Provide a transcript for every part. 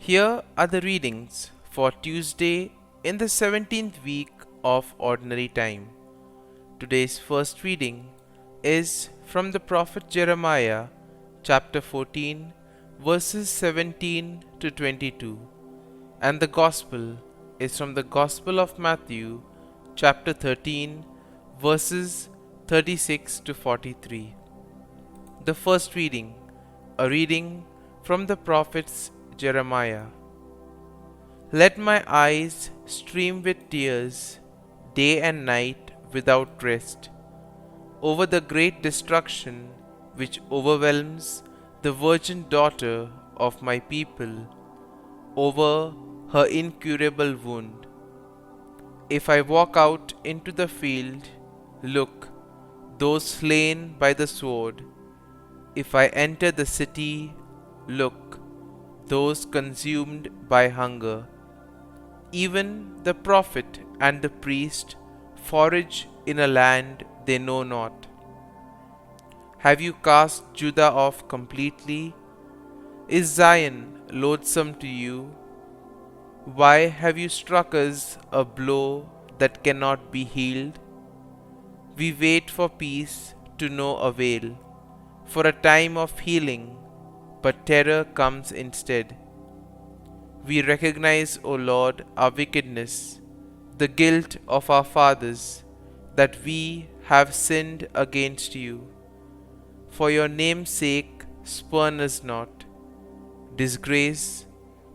Here are the readings for Tuesday in the 17th week of Ordinary Time. Today's first reading is from the prophet Jeremiah, chapter 14, verses 17 to 22, and the Gospel is from the Gospel of Matthew, chapter 13, verses 36 to 43. The first reading, a reading from the prophets Jeremiah. Let my eyes stream with tears day and night without rest over the great destruction which overwhelms the virgin daughter of my people, over her incurable wound. If I walk out into the field, look, those slain by the sword. If I enter the city, look, those consumed by hunger. Even the prophet and the priest forage in a land they know not. Have you cast Judah off completely? Is Zion loathsome to you? Why have you struck us a blow that cannot be healed? We wait for peace to no avail, for a time of healing, but terror comes instead. We recognize, O Lord, our wickedness, the guilt of our fathers, that we have sinned against you. For your name's sake, spurn us not. Disgrace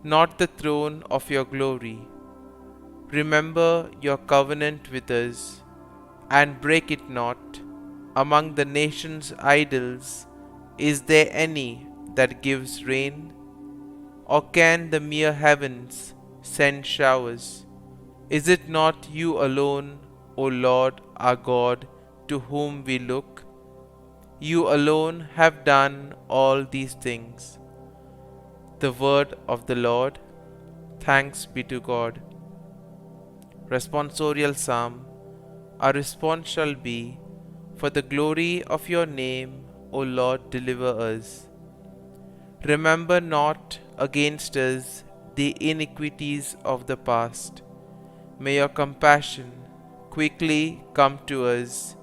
not the throne of your glory. Remember your covenant with us, and break it not. Among the nations' idols, is there any that gives rain? Or can the mere heavens send showers? Is it not you alone, O Lord our God, to whom we look? You alone have done all these things. The word of the Lord. Thanks be to God. Responsorial Psalm. Our response shall be, for the glory of your name, O Lord, deliver us. Remember not against us the iniquities of the past. May your compassion quickly come to us,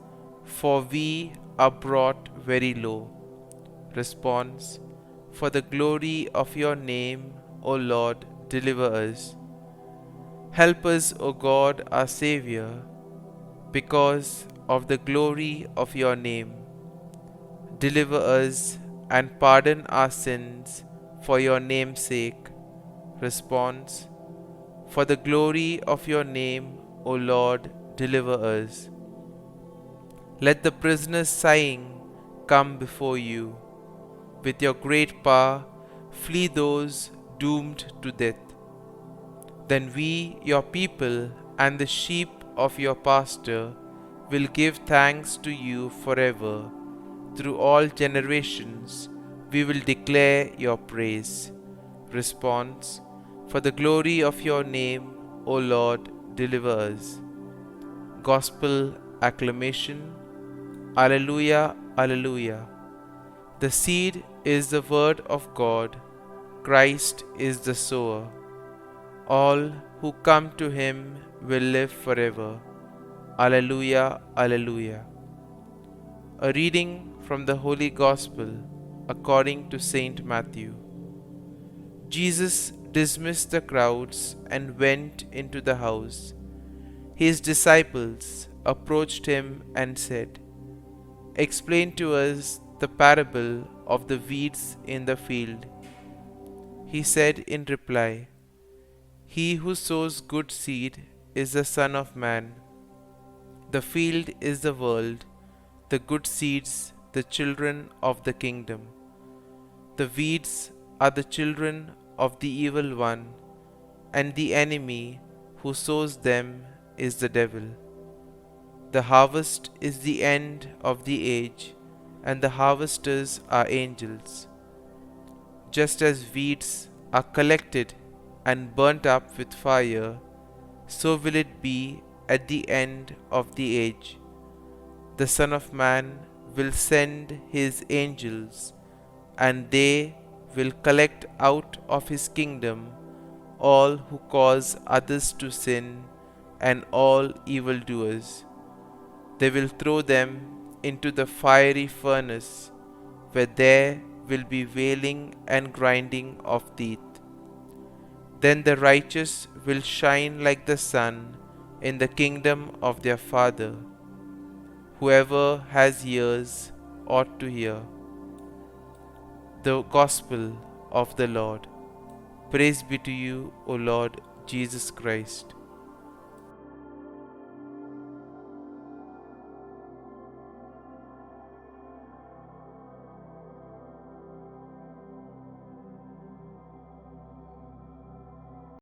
for we are brought very low. Response. For the glory of your name, O Lord, deliver us. Help us, O God, our Xavier, because of the glory of your name. Deliver us and pardon our sins for your name's sake. Response. For the glory of your name, O Lord, deliver us. Let the prisoners sighing come before you. With your great power, flee those doomed to death. Then we, your people, and the sheep of your pasture, will give thanks to you forever. Through all generations, we will declare your praise. Response. For the glory of your name, O Lord, deliver us. Gospel acclamation. Alleluia, Alleluia. The seed is the word of God. Christ is the sower. All who come to him will live forever. Alleluia, Alleluia. A reading from the Holy Gospel according to Saint Matthew. Jesus dismissed the crowds and went into the house. His disciples approached him and said, "Explain to us the parable of the weeds in the field." He said in reply, "He who sows good seed is the Son of Man. The field is the world, the good seeds the children of the kingdom. The weeds are the children of the evil one, and the enemy who sows them is the devil. The harvest is the end of the age, and the harvesters are angels. Just as weeds are collected and burnt up with fire, so will it be at the end of the age. The Son of Man will send his angels, and they will collect out of his kingdom all who cause others to sin and all evildoers. They will throw them into the fiery furnace, where there will be wailing and grinding of teeth. Then the righteous will shine like the sun in the kingdom of their Father. Whoever has ears ought to hear. The Gospel of the Lord. Praise be to you, O Lord Jesus Christ.